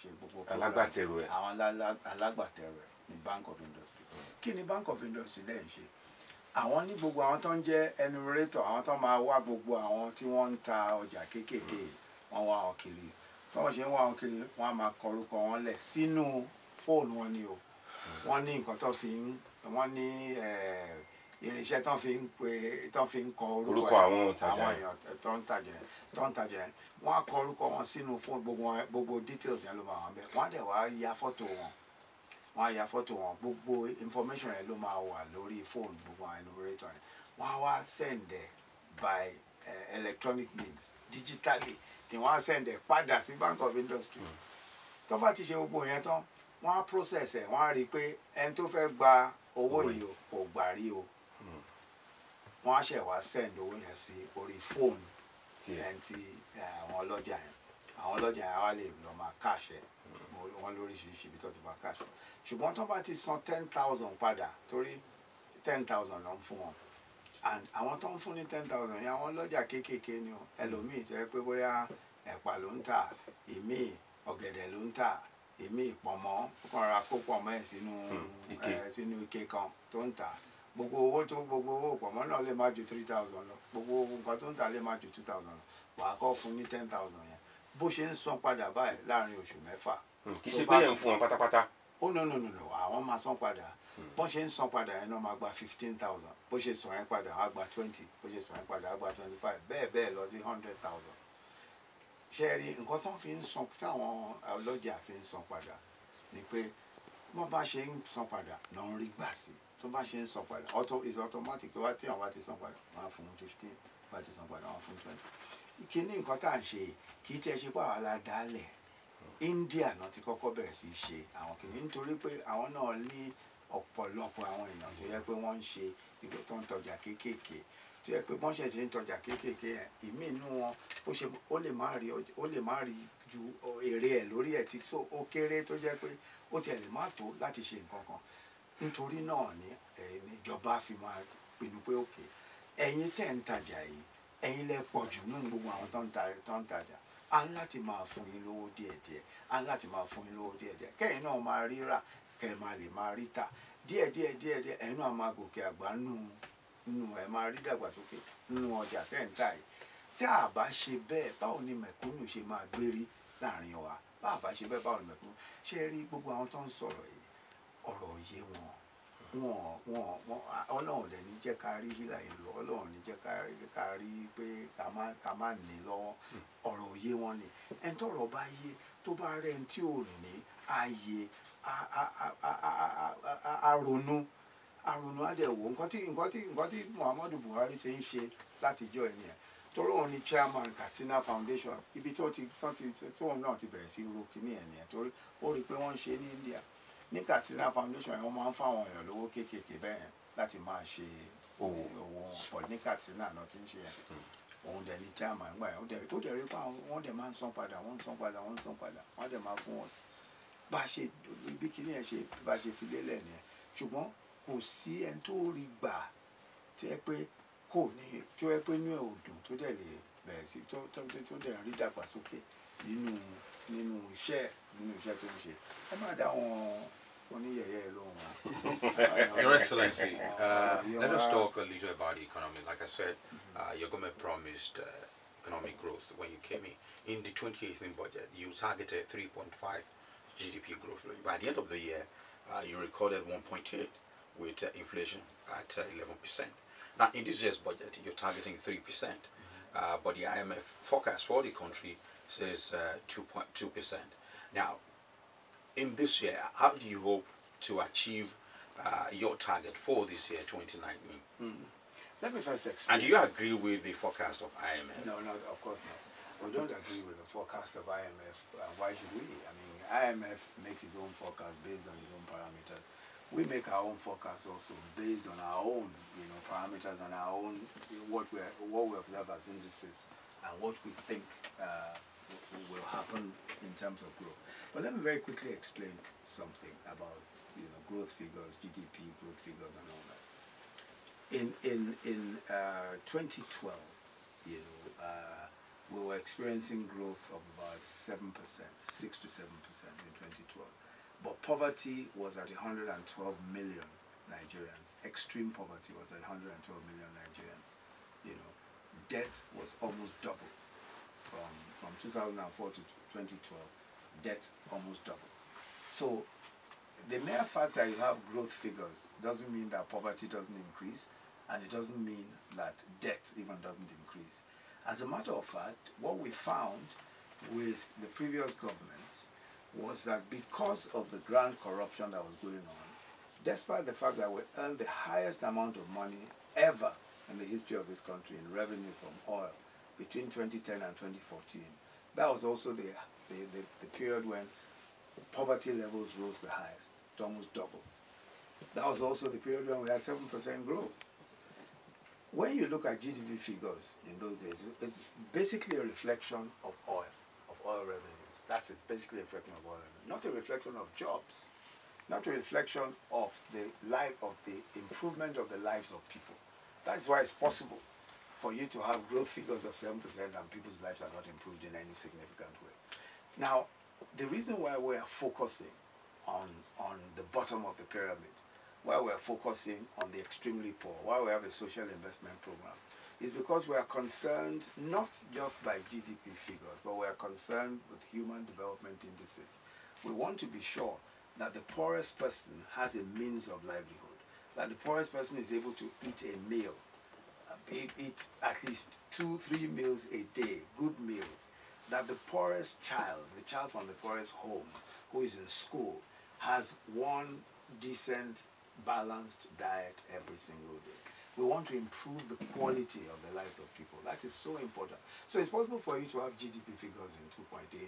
ṣe gbogbo alágbàtẹrù ẹ̀. àwọn alágbàtẹrù ẹ̀ ní Bank of Industry. Kí ni Bank of Industry dẹ̀ ń ṣe? Àwọn ní gbogbo àwọn tó ń jẹ́ enumerator, àwọn tó máa wá gbogbo àwọn tí wọ́n ń ta ọjà kéékèèké, wọ́n wá wọn kiri. Bí wọ́n ṣe ń wá wọn kiri, wọ́n á máa kọ orúkọ wọn lẹ̀ sínú fóònù wọn ni o. Wọ́n ní nǹkan tó fi ń, wọ́n ní irinṣẹ́ tó fi ń kọ orúkọ àwọn èèyàn tó ń tajà yẹn. Wọ́n á kọ orúkọ wọn sínú fóònù, gbogbo details yẹn ló máa wà bẹ́ẹ̀. Wọ́n á dẹ̀ wá ya fọ́tò wọn. Wọ́n á ya fọ́tò wọn, gbogbo information yẹn ló máa wà lórí fóònù gbogbo àwọn enumerator yẹn. Wọ́n á wá send ẹ̀ by electronic means, digitally. Tí wọ́n á send ẹ̀ padà sí Bank of Industry. Tó bá ti ṣe gbogbo yẹn tán, wọ́n á process ẹ̀, wọ́n á rí i pé ẹni tó fẹ́ gba owó yìí kò gbà rí o. Wọ́n á ṣẹ̀ wá send owó yẹn sí orí fóònù ẹni tí àwọn ọlọ́jà yẹn. Àwọn ọlọ́jà yẹn wá lè lọ máa cash ẹ̀. Wọ́n lóríṣiríṣi ibi tó ti máa cash ẹ̀. Ṣùgbọ́n tó bá ti san 10,000 padà, torí 10,000 ló ń fún wọn. And àwọn tó ń fún ní 10,000 yẹn, àwọn ọlọ́jà kéékèèké ni o. Ẹlòmíì tó yẹ pé bóyá ẹ̀pà ló ń tà, ìmíì ọ̀gẹ̀dẹ̀ ló ń tà, ìmíì pọ̀nmọ́, ó kàn ra kó pọ̀nmọ́ ẹ̀ sínú ike kan tó ń tà. Gbogbo owó pọ̀nmọ́ náà lè má ju 3,000 lọ. Gbogbo nǹkan tó ń tà lè má ju 2,000 lọ. Wàá kọ́ fún ní 10,000 yẹn. Bó ṣe ń san padà báyìí láàrin oṣù mẹ́fà. Kì í ṣe pé yẹn ń fún wọn pátápátá. Oh no, àwọn máa san padà. Bó ṣe ń san padà yẹn náà máa gba 15,000. Bó ṣe san yẹn padà á gba 20. Bó ṣe san yẹn padà á gba 25. Bẹ́ẹ̀ lọ sí 100,000. Ṣé rí nǹkan tó fi ń san, táwọn ọlọ́jà fi ń san padà ni pé wọ́n bá ṣe ń san padà náà ń rí gbà sí. Tó bá ṣe ń san padà, is automatic. Tó bá tí àwọn bá ti san padà, wọ́n á fún 15. Bá ti san padà, wọ́n á fún 20. Ìkíní nǹkan tá à ń ṣe kì í tiẹ̀ ṣe pé àwa la dálẹ̀. India náà ti kọ́kọ́ bẹ̀rẹ̀ sí í ṣe àwọn kìíní nítorí pé àwọn náà ní ọ̀pọ̀lọpọ̀ àwọn èèyàn tó yẹ pé wọ́n ń ṣe ìgbà tó ń tọjà kéékèèké, tó yẹ pé wọ́n ṣẹ̀ṣẹ̀ ń tọjà kéékèèké yẹn, ìmí inú wọn ó lè má rí ju èrè ẹ̀ lórí ẹ̀ tí ó kéré, tó jẹ́ pé ó tiẹ̀ lè má tó láti ṣe nǹkan kan. Nítorí náà ni ìjọba fi máa pinnu pé òkè, ẹ̀yin tẹ̀ ń tajà yìí, ẹ̀yin lẹ pọ̀ jù nínú gbogbo àwọn tó ń tajà. A ń láti máa fún yín lówó díẹ̀díẹ̀, a ń láti máa fún yín lówó díẹ̀díẹ̀. Kẹ́yìn náà máa rí rà, kẹ́ ẹ máa lè máa rí tà díẹ̀díẹ̀. Ẹ̀yin náà máa gòkè àgbà nínú ẹ̀ máa rí dàgbàsókè nínú ọjà tẹ́ ń tà yìí. Tí a bá ṣe bẹ́ẹ̀, báwo ni mẹ̀kúnnù ṣe máa gbérí láàrin wa? Bá a bá ṣe bẹ́ẹ̀, báwo ni mẹ̀kúnnù ṣe rí? Gbogbo àwọn tó ń sọ̀rọ̀ yìí, ọ̀rọ̀ yé wọn. Ọlọ́run dẹ̀ ní jẹ́ ká rí hílà yìí lọ. Ọlọ́run ní jẹ́ ká rí pé ká má ní lọ́wọ́. Ọ̀rọ̀ òye wọn ni. Ẹni tọ́rọ̀ bá yé, tó bá rẹ̀ ẹni tí ò ní ààyè, àrònú á dẹ̀ wò. Nǹkan tí Muhammadu Buhari ti ń ṣe látijọ́ ẹ̀ nìyẹn. Torí òun ni chairman Katsina Foundation, ibi tóun náà ti bẹ̀rẹ̀ sí ro kíní ẹ̀ nìyẹn. Torí ó rí i pé wọ́n ń ṣe ní India. Ní Katsina Foundation yẹn, wọ́n máa ń fáwọn èèyàn lówó kéékèèké bẹ́ẹ̀ láti máa ṣe owó wọn. But ní Katsina náà ti ń ṣe yẹn. Òun dẹ̀ ní chairman gbà yẹn. Ó dẹ̀ rí pé wọ́n dẹ̀ máa ń san padà, wọ́n dẹ̀ máa fún wọn sí. Bá a ṣe bí kíní ẹ̀ ṣe bá a ṣe fi lélẹ̀ nìyẹn. Ṣùgbọ́n kò sí ẹni tó rí gbà tí ẹ pé inú ẹ̀ ò dùn, tó dẹ̀ lè bẹ̀rẹ̀ sí tó dẹ̀ rí dàgbàsókè nínú iṣẹ́ tó ń ṣe. Ẹ má dá wọn oníyẹ̀yẹ́ lóhùn. Your Excellency, let us talk a little about the economy. Like I said, your government promised economic growth when you came in the 2018 budget. You targeted 3.5 GDP growth. By the end of the year, you recorded 1.8 with inflation at 11%. Now, in this year's budget, you're targeting 3%, but the IMF forecast for the country says 2.2%. Now, in this year, how do you hope to achieve your target for this year, 2019? Let me first explain. And do you agree with the forecast of IMF? No, of course not. We don't agree with the forecast of IMF. Why should we? I mean, IMF makes its own forecast based on its own parameters. We make our own forecast also based on our own, parameters and our own what we observe as indices and what we think will happen in terms of growth. But let me very quickly explain something about growth figures, GDP growth figures, and all that. In 2012, we were experiencing growth of about 7%, 6 to 7% in 2012. But poverty was at 112 million Nigerians. Extreme poverty was at 112 million Nigerians. You know, debt was almost double from 2004 to 2012. Debt almost doubled. So the mere fact that you have growth figures doesn't mean that poverty doesn't increase, and it doesn't mean that debt even doesn't increase. As a matter of fact, what we found with the previous governments was that because of the grand corruption that was going on, despite the fact that we earned the highest amount of money ever in the history of this country in revenue from oil between 2010 and 2014, that was also the period when poverty levels rose the highest. It almost doubled. That was also the period when we had 7% growth. When you look at GDP figures in those days, it's basically a reflection of oil revenues. That's it, basically a reflection of oil revenues. Not a reflection of jobs, not a reflection of the improvement of the lives of people. That is why it's possible for you to have growth figures of 7% and people's lives are not improved in any significant way. Now, the reason why we are focusing on the bottom of the pyramid, why we are focusing on the extremely poor, why we have a social investment program, is because we are concerned not just by GDP figures, but we are concerned with human development indices. We want to be sure that the poorest person has a means of livelihood, that the poorest person is able to eat a meal, eat at least 2-3 meals a day, good meals, that the poorest child, the child from the poorest home who is in school, has one decent, balanced diet every single day. We want to improve the quality of the lives of people. That is so important. So it's possible for you to have GDP figures in 2.8, 3%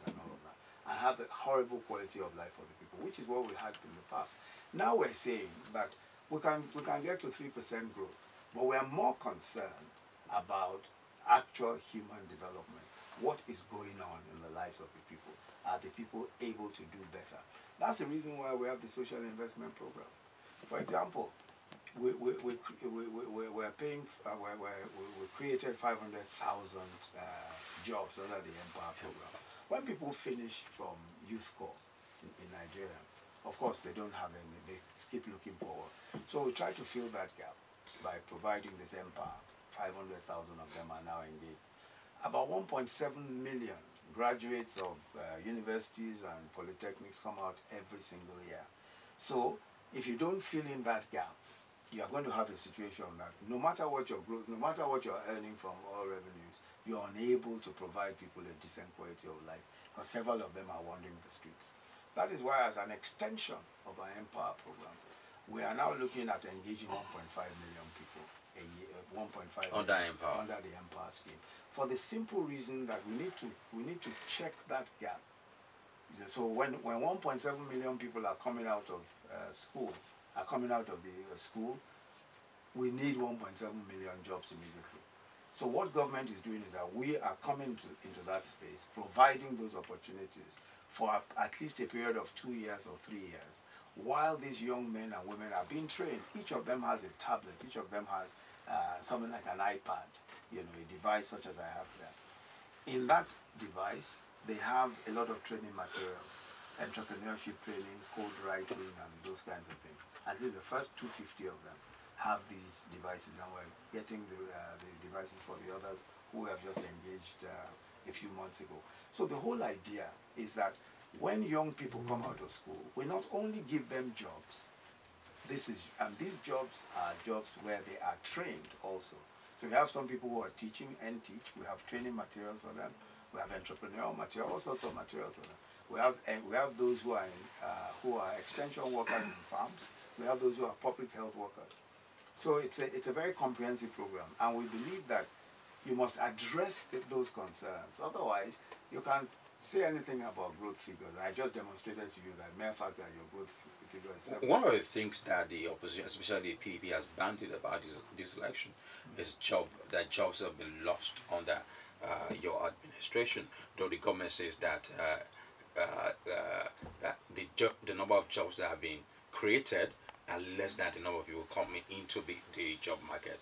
and all of that, and have a horrible quality of life for the people, which is what we had in the past. Now we're saying that we can get to 3% growth, but we're more concerned about actual human development. What is going on in the lives of the people? Are the people able to do better? That's the reason why we have the social investment program. For example, we created 500,000 jobs under the Empower program. When people finish from youth corps in Nigeria, of course they don't have any, they keep looking forward. So we try to fill that gap by providing this Empower. 500,000 of them are now engaged. About 1.7 million graduates of universities and polytechnics come out every single year. So if you don't fill in that gap, you are going to have a situation that no matter what your growth, no matter what you're earning from oil revenues, you're unable to provide people a decent quality of life because several of them are wandering the streets. That is why, as an extension of our Empower program, we are now looking at engaging 1.5 million people a year, 1.5 under million Empower. Under the Empower scheme, for the simple reason that we need to check that gap. So when 1.7 million people are coming out of school, school, we need 1.7 million jobs immediately. So what government is doing is that we are coming into that space, providing those opportunities for at least a period of 2 years or 3 years, while these young men and women are being trained. Each of them has a tablet, each of them has something like an iPad, a device such as I have there. In that device, they have a lot of training materials, entrepreneurship training, code writing, and those kinds of things. At least the first 250 of them have these devices, and we're getting the devices for the others who have just engaged a few months ago. So the whole idea is that when young people come out of school, we not only give them jobs, and these jobs are jobs where they are trained also. So we have some people who are teaching and teach. We have training materials for them. We have entrepreneurial material, all sorts of materials for them. We have those who are extension workers in farms. We have those who are public health workers. So it's a very comprehensive program, and we believe that you must address those concerns. Otherwise, you can't say anything about growth figures. I just demonstrated to you that mere fact that your growth figure is 7%. One of the things that the opposition, especially the PDP, has bandied about this election is that jobs have been lost under your administration. Though the government says that that the number of jobs that have been created are less than the number of people coming into the job market.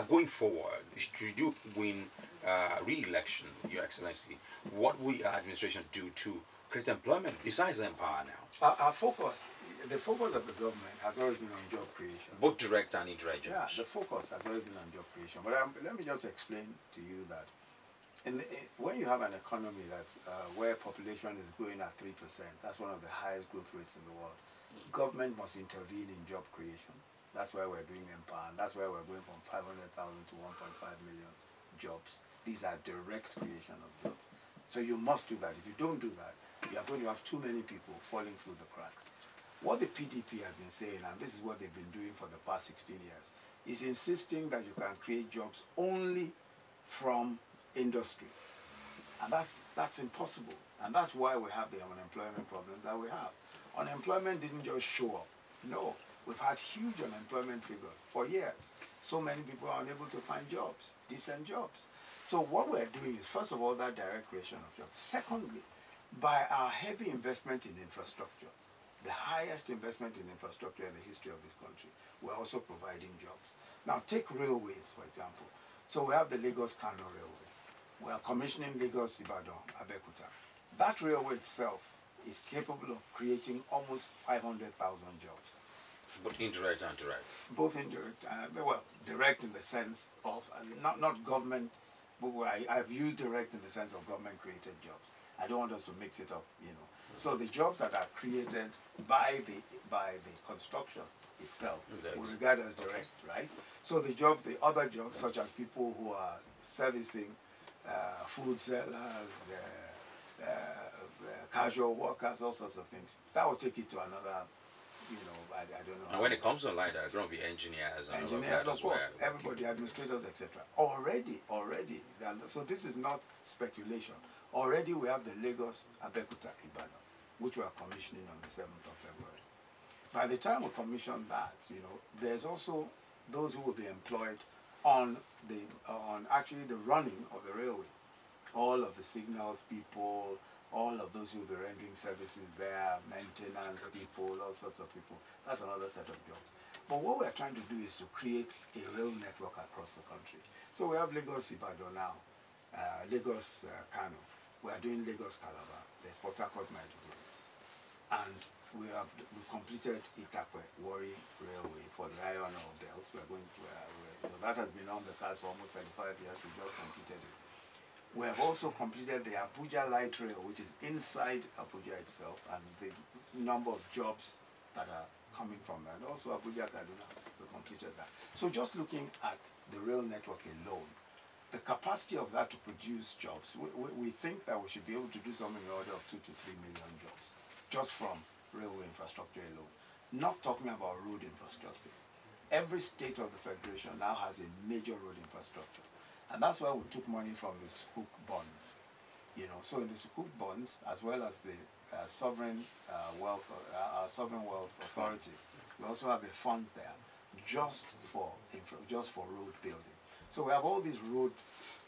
Going forward, should you win re-election, Your Excellency, what will your administration do to create employment besides Empower now? Our focus, the focus of the government has always been on job creation. Both direct and indirect Yeah, jobs. the focus has always been on job creation. But let me just explain to you that when you have an economy that's where population is growing at 3%, that's one of the highest growth rates in the world. Government must intervene in job creation. That's why we're doing Empower. That's why we're going from 500,000 to 1.5 million jobs. These are direct creation of jobs. So you must do that. If you don't do that, you are going to have too many people falling through the cracks. What the PDP has been saying, and this is what they've been doing for the past 16 years, is insisting that you can create jobs only from industry. And that's impossible. And that's why we have the unemployment problems that we have. Unemployment didn't just show up. No, we've had huge unemployment figures for years. So many people are unable to find jobs, decent jobs. So what we're doing is, first of all, that direct creation of jobs. Secondly, by our heavy investment in infrastructure, the highest investment in infrastructure in the history of this country, we're also providing jobs. Now take railways, for example. So we have the Lagos-Kano Railway. We are commissioning Lagos-Ibadan, Abeokuta. That railway itself is capable of creating almost 500,000 jobs. Both indirect and direct. Both indirect, well, direct in the sense of, not government, but I've used direct in the sense of government-created jobs. I don't want us to mix it up, you know. So the jobs that are created by the construction itself, we regard as direct, right? So the other jobs, such as people who are servicing food sellers, casual workers, all sorts of things, that will take it to another, you know, I don't know. And when it comes to like that, there's going to be engineers and Engineers, of course, well. everybody, administrators, etc. Already, so this is not speculation. Already we have the Lagos Abeokuta Ibadan, which we are commissioning on the 7th of February. By the time we commission that, you know, there's also those who will be employed on actually the running of the railways. All of the signals people, all of those who will be rendering services there, maintenance people, all sorts of people. That's another set of jobs. But what we're trying to do is to create a rail network across the country. So we have Lagos Ibadan now, Lagos Kano. We are doing Lagos Calabar. There's Port Harcourt Maiduguri. And we completed Itakwe Warri Railway for the iron ore belts. We're going to, that has been on the cards for almost 35 years. We just completed it. We have also completed the Abuja Light Rail, which is inside Abuja itself, and the number of jobs that are coming from that. And also Abuja Kaduna, we completed that. So just looking at the rail network alone, the capacity of that to produce jobs, we think that we should be able to do something in the order of 2 to 3 million jobs, just from railway infrastructure alone. Not talking about road infrastructure. Every state of the Federation now has a major road infrastructure. And that's why we took money from the Sukuk bonds. You know, so in the Sukuk bonds, as well as the sovereign wealth authority, we also have a fund there just for road building. So we have all these roads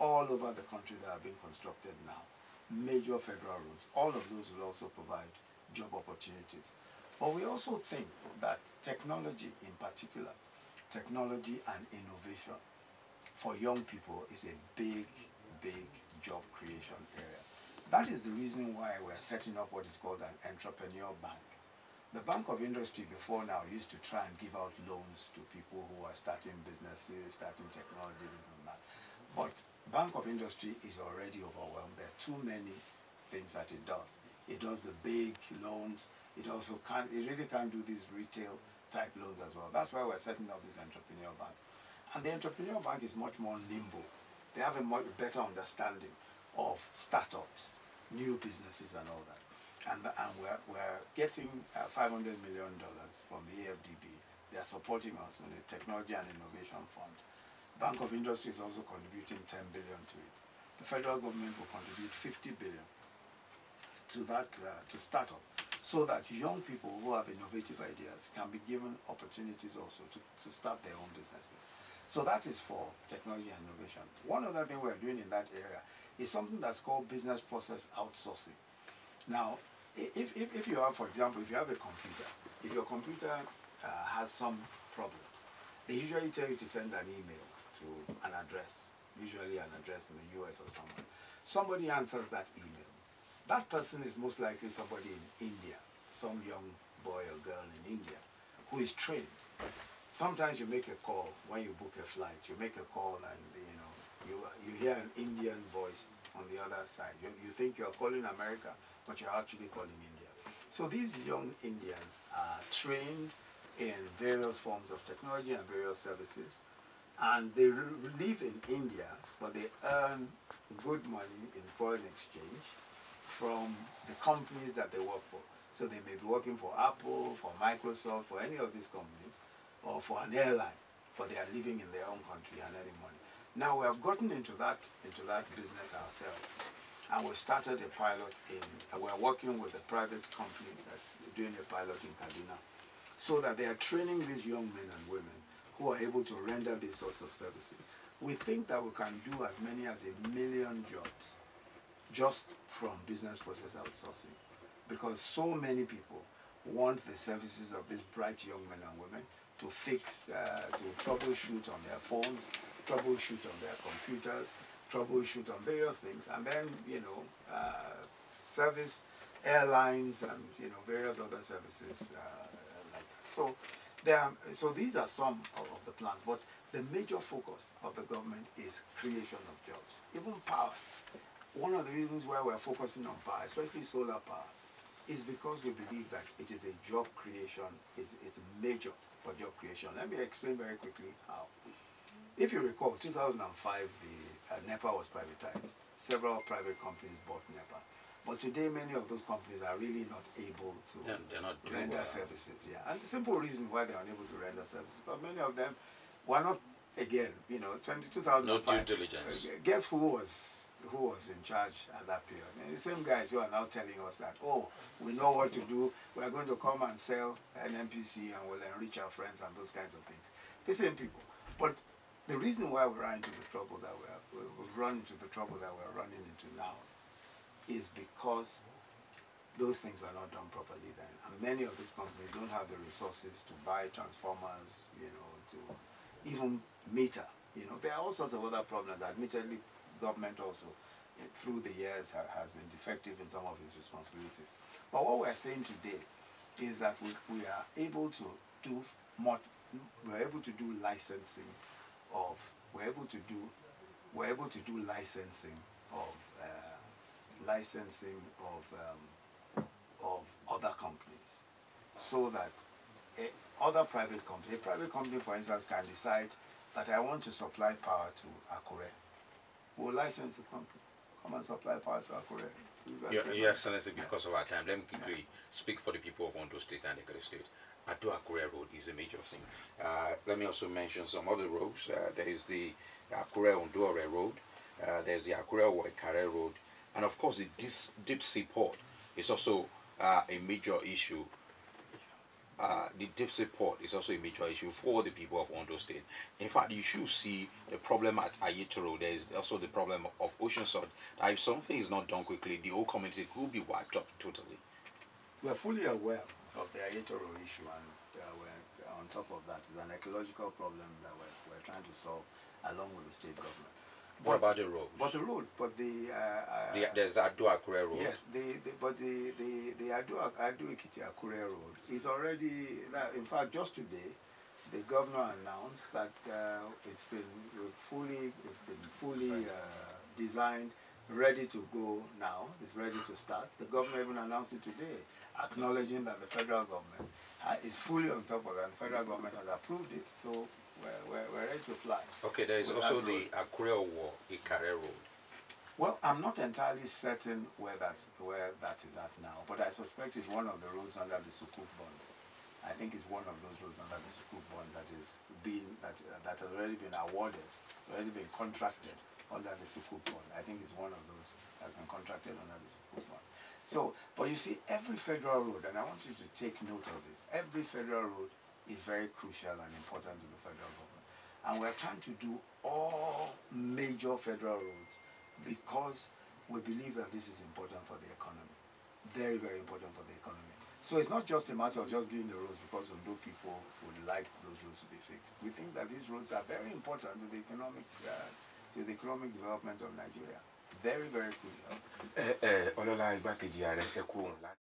all over the country that are being constructed now, major federal roads. All of those will also provide job opportunities. But we also think that technology in particular, technology and innovation for young people is a big, big job creation area. That is the reason why we're setting up what is called an entrepreneur bank. The Bank of Industry before now used to try and give out loans to people who are starting businesses, starting technology, and that. But Bank of Industry is already overwhelmed. There are too many things that it does. It does the big loans. It really can't do these retail type loans as well. That's why we're setting up this entrepreneur bank. And the entrepreneur bank is much more nimble. They have a much better understanding of startups, new businesses and all that. And we're getting $500 million from the AFDB. They are supporting us in the Technology and Innovation Fund. Bank of Industry is also contributing $10 billion to it. The federal government will contribute $50 billion to that, to startup, so that young people who have innovative ideas can be given opportunities also to start their own businesses. So that is for technology and innovation. One other thing we're doing in that area is something that's called business process outsourcing. Now, if you have, for example, if you have a computer, if your computer has some problems, they usually tell you to send an email to an address usually an address in the US or somewhere. Somebody answers that email. That person is most likely somebody in India, some young boy or girl in India who is trained. Sometimes you make a call when you book a flight. You make a call and you hear an Indian voice on the other side. You think you're calling America, but you're actually calling India. So these young Indians are trained in various forms of technology and various services, and they live in India, but they earn good money in foreign exchange from the companies that they work for. So they may be working for Apple, for Microsoft, for any of these companies, or for an airline, but they are living in their own country and earning money. Now we have gotten into that business ourselves, and we started a pilot we're working with a private company that's doing a pilot in Kaduna, so that they are training these young men and women who are able to render these sorts of services. We think that we can do as many as 1 million jobs just from business process outsourcing, because so many people want the services of these bright young men and women to fix, to troubleshoot on their phones, troubleshoot on their computers, troubleshoot on various things, and then, service airlines and, various other services like that. So these are some of the plans, but the major focus of the government is creation of jobs, even power. One of the reasons why we're focusing on power, especially solar power, is because we believe that it is a job creation, it's major for job creation. Let me explain very quickly how. If you recall, 2005, the NEPA was privatized. Several private companies bought NEPA. But today, many of those companies are really not able to render services. Yeah, and the simple reason why they're unable to render services, but many of them were not, again, 2005. No due diligence. Guess who was in charge at that period? And the same guys who are now telling us that, oh, we know what to do, we're going to come and sell an NPC and we'll enrich our friends and those kinds of things. The same people. But the reason why we ran into the trouble that we've run into the trouble that we're running into now is because those things were not done properly then. And many of these companies don't have the resources to buy transformers, to even meter. There are all sorts of other problems. Admittedly, government also, through the years, has been defective in some of its responsibilities. But what we're saying today is that we are able to do more. We're able to do licensing of. We're able to do licensing of other companies, so that other private companies, a private company, for instance, can decide that I want to supply power to Akure. We'll license the company. Come and supply power to Akure. Your Excellency, because of our time, let me quickly speak for the people of Ondo State and Ekiti State. Ado-Akure Road is a major thing. Let me also mention some other roads. There is the Akure-Ondo-Ore Road. There's the Akure-Oikare Road. And of course, the deep sea port is also a major issue. The deep sea port is also a major issue for the people of Ondo State. In fact, you should see the problem at Ayetoro. There is also the problem of ocean salt. If something is not done quickly, the whole community could be wiped up totally. We're fully aware of the Ayetoro issue, and we're on top of that. It's an ecological problem that we're trying to solve along with the state government. What about the road? There's the Ado-Akure Road. Yes, but the Ado-Ekiti-Akure Road is already. In fact, just today, the governor announced that it's been fully designed, ready to go now. It's ready to start. The governor even announced it today, acknowledging that the federal government is fully on top of it, and the federal government has approved it. So we're ready to fly. Okay, there is also the Akure-Oikare Road. Well, I'm not entirely certain where that is at now, but I suspect it's one of the roads under the Sukuk bonds. I think it's one of those roads under the Sukuk bonds that has already been awarded, already been contracted under the Sukuk bond. I think it's one of those that has been contracted under the Sukuk bond. So, but you see, every federal road, and I want you to take note of this, every federal road is very crucial and important to the federal government. And we're trying to do all major federal roads because we believe that this is important for the economy. Very, very important for the economy. So it's not just a matter of just doing the roads because Ondo people would like those roads to be fixed. We think that these roads are very important to the economic to the economic development of Nigeria. Very, very crucial. Ọlọ́lá igbákejì ààrẹ ẹ kú òun láti.